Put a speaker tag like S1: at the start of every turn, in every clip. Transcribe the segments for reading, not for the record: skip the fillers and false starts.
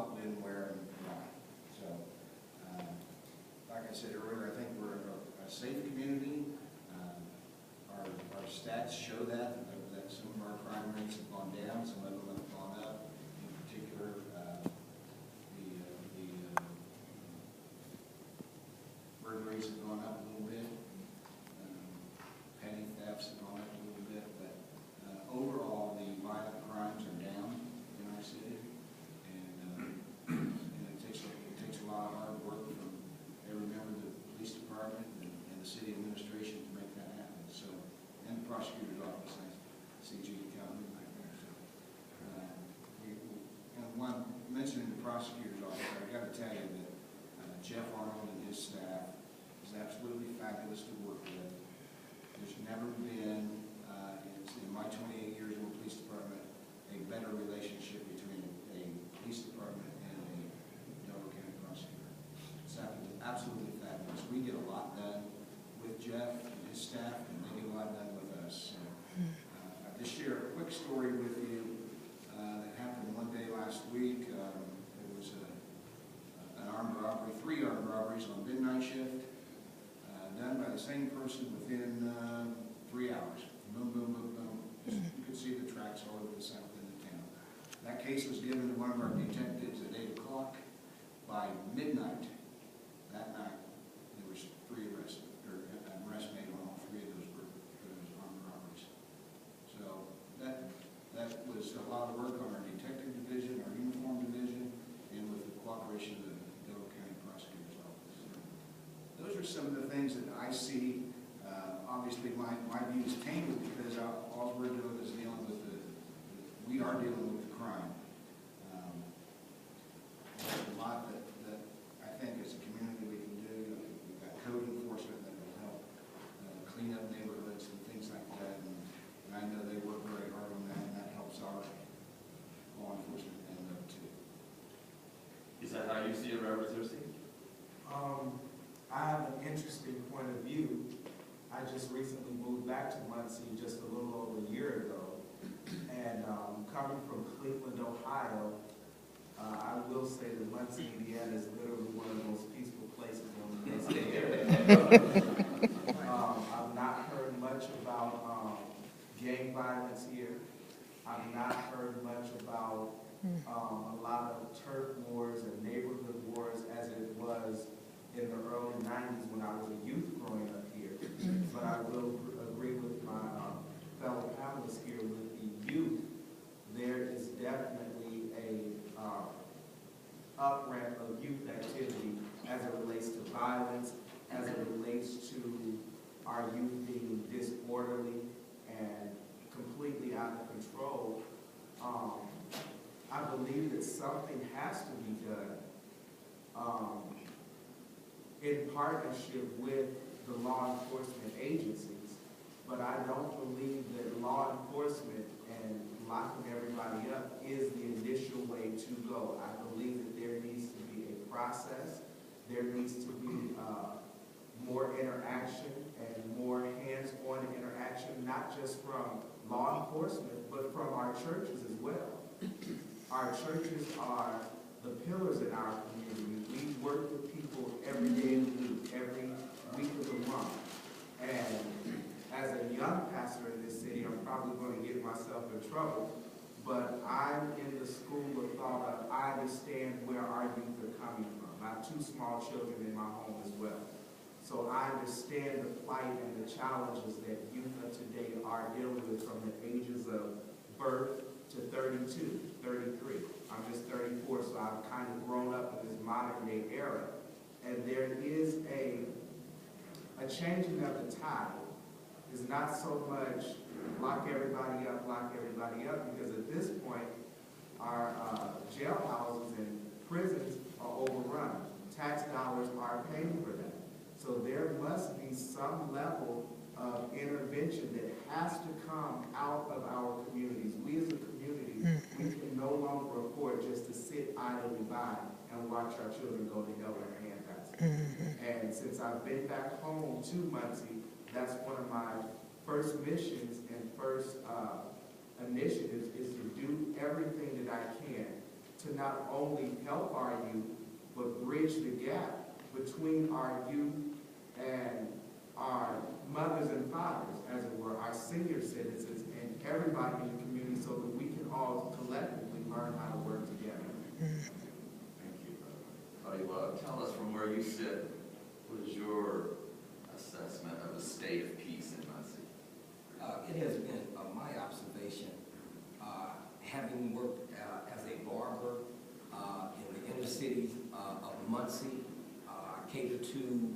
S1: assault been, where, and why. So, like I said earlier, I think we're a safe community. Our stats show that some of our crime rates have gone down, some of them have gone up. In particular, the burglaries have gone up a little bit. Petty thefts have gone up a little bit, but overall, the violent crimes are down in our city, and it takes a lot of hard work from every member of the police department and the city administration to make that happen. So, and the prosecutor's office, I see G County right there. So, and one mentioning the prosecutor's office, I got to tell you that Jeff Arnold and his staff is absolutely fabulous to work with. There's never been, in my 28 years in the police department, a better relationship between a police department and a Delaware County prosecutor. It's absolutely fabulous. We get a lot done with Jeff and his staff, and they get a lot done with us. So, I'll just share a quick story with you that happened one day last week. There was an armed robbery, 3 armed robberies on midnight shift. Done by the same person within 3 hours. Boom, boom, boom, boom. You could see the tracks all over the south end of town. That case was given to one of our detectives at 8 o'clock. By midnight that night, there was 3 arrests, or an arrest made on all 3 of those armed robberies. So that was a lot of work on our detective division, our uniform division, and with the cooperation of the Delaware County Prosecutor's Office. So those are some of the things that I see. Obviously, my view is tainted because all we're doing is dealing with we are dealing with the crime. There's a lot that I think as a community we can do. We've got code enforcement that will help clean up neighborhoods and things like that. And I know they work very hard on that, and that helps our law enforcement end up too.
S2: Is that how you see it, Reverend Thursday?
S3: I have an interesting point of view. I just recently moved back to Muncie just a little over a year ago. And coming from Cleveland, Ohio, I will say that Muncie, Indiana is literally one of the most peaceful places on the face of the earth. I've not heard much about gang violence here. I've not heard much about a lot of turf wars and neighborhood wars as it was in the early 90s when I was a youth growing up here. But I will agree with my fellow panelists here with the youth. There is definitely a up-ramp of youth activity as it relates to violence, as it relates to our youth being disorderly and completely out of control. I believe that something has to be done in partnership with the law enforcement agencies, but I don't believe that law enforcement and locking everybody up is the initial way to go. I believe that there needs to be a process. There needs to be more interaction and more hands-on interaction, not just from law enforcement, but from our churches as well. Our churches are the pillars in our community. We work with people every day of the week, every week of the month. And as a young pastor in this city, I'm probably going to get myself in trouble, but I'm in the school of thought of I understand where our youth are coming from. I have 2 small children in my home as well. So I understand the plight and the challenges that youth of today are dealing with from the ages of birth to 32, 33. I'm just 34, so I've kind of grown up in this modern day era. And there is a changing of the tide. It's not so much lock everybody up, because at this point, our jail houses and prisons are overrun. Tax dollars are paying for that. So there must be some level of intervention that has to come out of our communities. We as a community, we can no longer afford just to sit idly by and watch our children go to hell in a handbasket. And since I've been back home to Muncie, that's one of my first missions and first initiatives is to do everything that I can to not only help our youth, but bridge the gap between our youth and our mothers and fathers, as it were, our senior citizens, and everybody in the community, so that we can all collectively learn how to work together.
S2: Thank you, brother. Buddy, tell us from where you sit, what is your assessment of the state of peace in Muncie?
S4: It has been my observation, having worked as a barber in the inner cities of Muncie, cater to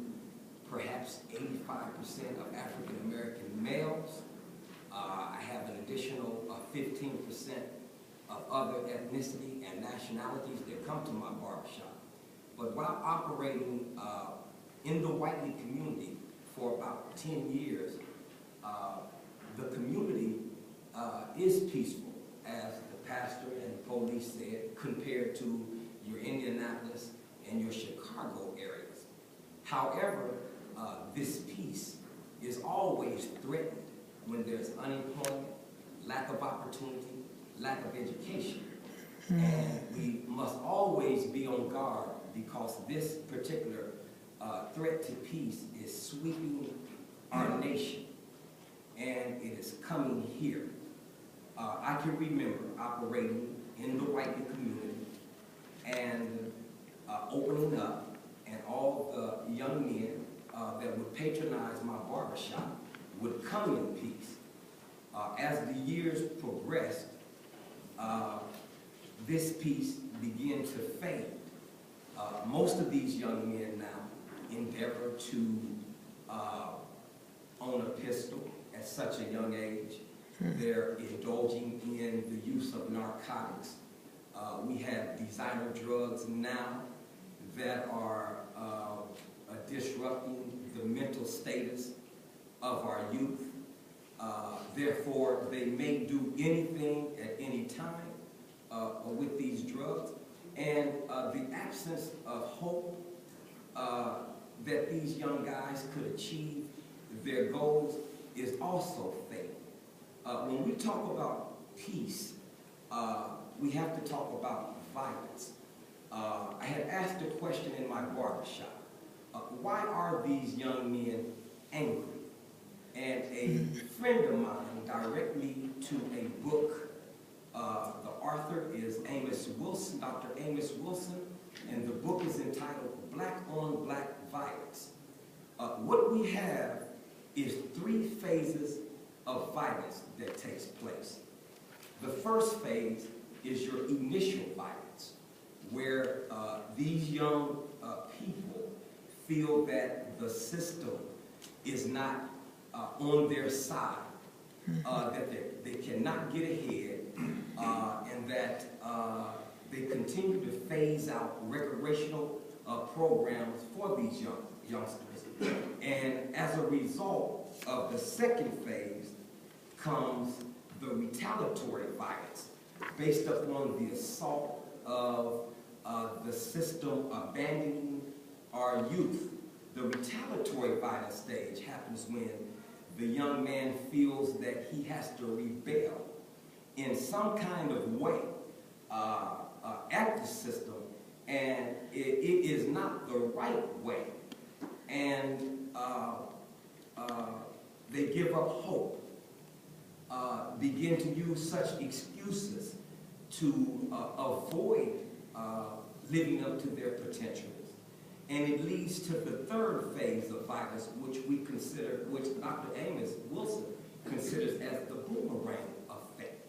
S4: perhaps 85% of African American males. I have an additional 15% of other ethnicity and nationalities that come to my barbershop. But while operating in the whitely community for about 10 years, the community is peaceful, as the pastor and the police said, compared to your Indianapolis and your Chicago areas. However, this peace is always threatened when there's unemployment, lack of opportunity, lack of education. And we must always be on guard, because this particular threat to peace is sweeping our nation, and it is coming here. I can remember operating in the white community and opening up, and all the young men that would patronize my barbershop would come in peace. As the years progressed, this peace began to fade. Most of these young men now endeavor to own a pistol at such a young age. They're indulging in the use of narcotics. We have designer drugs now that are disrupting the mental status of our youth. Therefore, they may do anything at any time with these drugs. And the absence of hope that these young guys could achieve their goals is also fading. When we talk about peace, we have to talk about violence. I had asked a question in my barbershop. Why are these young men angry? And a friend of mine directed me to a book. The author is Amos Wilson, Dr. Amos Wilson, and the book is entitled Black on Black Violence. What we have is 3 phases of violence that takes place. The first phase is your initial violence, where these young people feel that the system is not on their side, that they cannot get ahead, and that they continue to phase out recreational programs for these youngsters. And as a result of the second phase comes the retaliatory violence, based upon the assault of the system abandoning our youth. The retaliatory violence stage happens when the young man feels that he has to rebel in some kind of way at the system, and it is not the right way. And they give up hope, begin to use such excuses to avoid living up to their potentials. And it leads to the third phase of violence, which we consider, which Dr. Amos Wilson considers as the boomerang effect.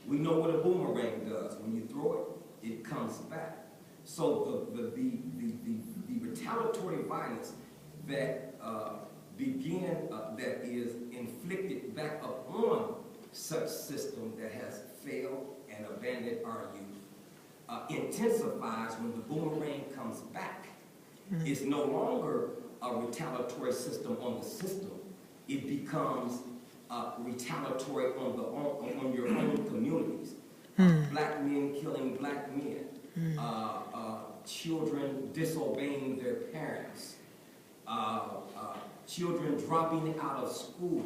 S4: We know what a boomerang does. When you throw it, it comes back. So the retaliatory violence that that is inflicted back upon such system that has failed and abandoned our youth intensifies when the boomerang comes back. It's no longer a retaliatory system on the system. It becomes retaliatory on your own communities. Black men killing black men, children disobeying their parents, children dropping out of school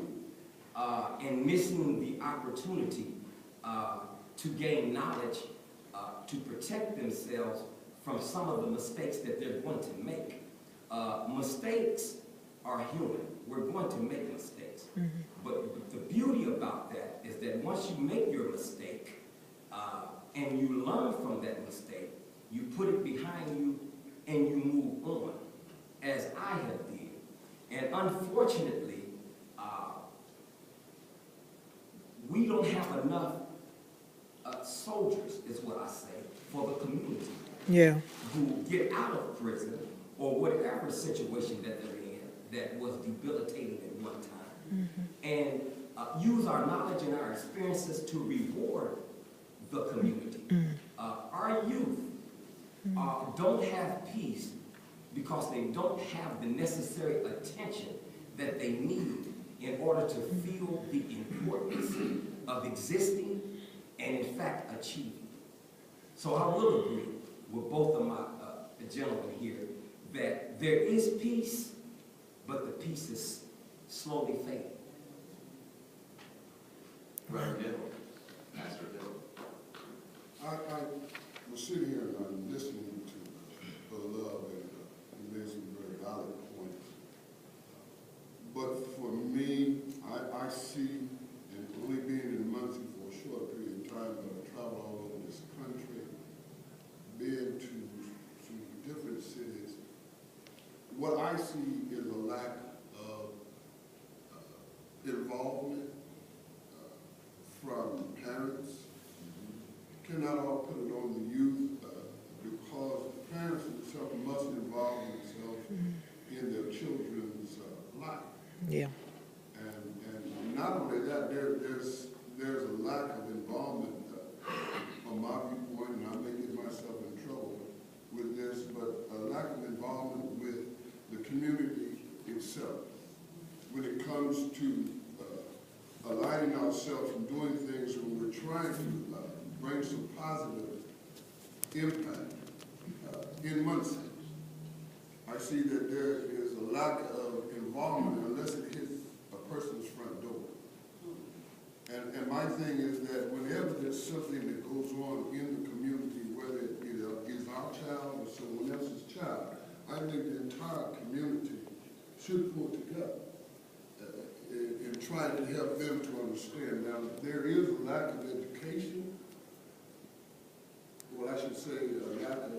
S4: and missing the opportunity to gain knowledge to protect themselves from some of the mistakes that they're going to make. Mistakes are human. We're going to make mistakes. But the beauty about that is that once you make your mistake and you learn from that mistake, you put it behind you and you move on, as I have did. And unfortunately, we don't have enough soldiers, is what I say, for the community.
S5: Yeah.
S4: Who get out of prison or whatever situation that they're in that was debilitating at one time, and use our knowledge and our experiences to reward the community. Our youth don't have peace because they don't have the necessary attention that they need in order to feel the importance of existing and, in fact, achieving. So I will agree with both of my gentlemen here that there is peace, but the peace is slowly fading.
S2: Reverend Hill, Pastor Hill.
S6: I was sitting here and I'm listening to Brother Love, and he made some very valid points. But for me, I see, and only being in Muncie for a short period of time, but I travel all over this country, been to different cities. What I see is a lack of involvement from parents. Cannot all put it on the youth because parents themselves must involve themselves in their children's life.
S5: Yeah.
S6: And not only that, there's a lack of involvement on my viewpoint, and I may get myself in trouble with this, but a lack of involvement with the community itself when it comes to aligning ourselves and doing things when we're trying to bring some positive impact in Muncie. I see that there is a lack of involvement unless it hits a person's front door. And my thing is that whenever there's something that goes on in the community, whether it is our child or someone else's child, I think the entire community should pull together in trying to help them to understand. Now, there is a lack of education, well, I should say a lack of